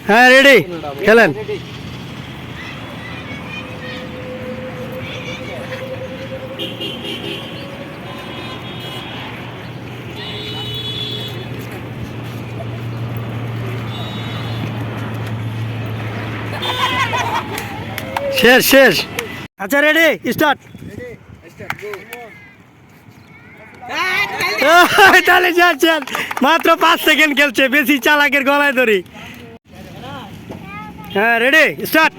হ্যাঁ রেডি, খেলেন। শেষ শেষ। আচ্ছা রেডি, স্টার্ট। তাহলে যাচ্ছেন, মাত্র 5 সেকেন্ড খেলছে, বেশি চালাকের গলায় ধরি। হ্যাঁ রেডি, স্টার্ট।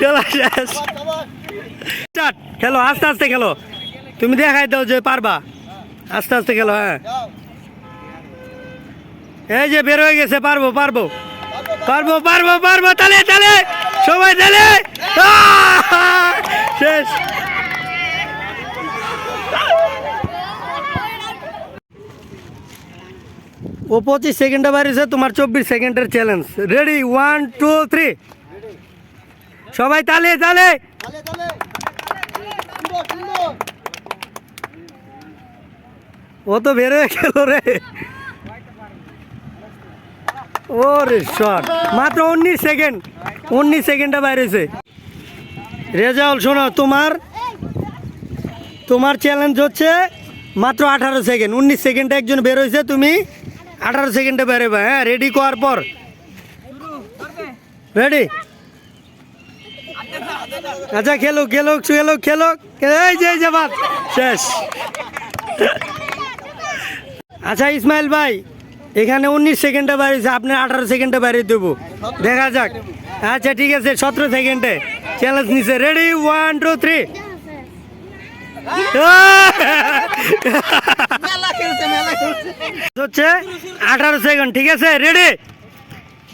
খেলা শেষ, স্টার্ট। খেলো, আস্তে আস্তে খেলো, তুমি দেখাই দাও যে পারবা। আস্তে আস্তে খেলো। হ্যাঁ এই যে বের হয়ে গেছে, পারবো পারবো পারবো পারবো পারবো। তালে তালে সবাই তালে। শেষ। ও 25 সেকেন্ডে বাড়িয়েছে, তোমার 24 সেকেন্ডের চ্যালেঞ্জ। রেডি, 1 2 3, সবাই তালে তালে। ও তো বের হয়ে গেল রে। ওরে শট, মাত্র 19 সেকেন্ড, 19 সেকেন্ডে বাইরেছে। রেজাউল শোনো, তোমার চ্যালেঞ্জ হচ্ছে মাত্র 18 সেকেন্ড। 19 সেকেন্ডে একজন বের হয়েছে, তুমি 18 সেকেন্ডে বেরোবে। হ্যাঁ রেডি করার পর রেডি। আচ্ছা খেলো খেলো খেলো খেলো। এই যে বাদ, শেষ। আচ্ছা ইসমাইল ভাই, এখানে 19 সেকেন্ডে বাড়িয়েছে, আপনি 18 সেকেন্ডে বাড়িয়ে দেবো, দেখা যাক। আচ্ছা ঠিক আছে, 17 সেকেন্ডে চ্যালেঞ্জ নিছে। রেডি, 1 2 3। হচ্ছে 18 সেকেন্ড, ঠিক আছে রেডি।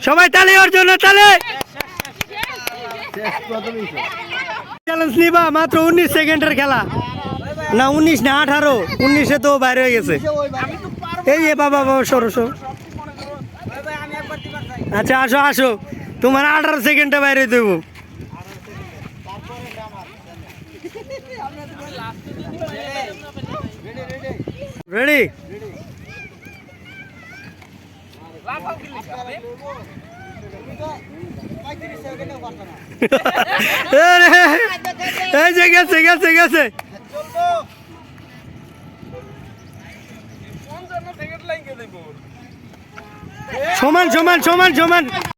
সবাই তালে ওর জন্য, তালে। চ্যালেঞ্জ নিবা, মাত্র 19 সেকেন্ডের খেলা। না 19 না 18, 19-এ তো বাইরে হয়ে গেছে। এই যে বাবা বাবা, সরো সরো। আচ্ছা আসো আসো, তোমার 18 সেকেন্ডে বাইরে দেবো। রেডি, এই যে গেছে গেছে গেছে। সমান সমান সমান সমান।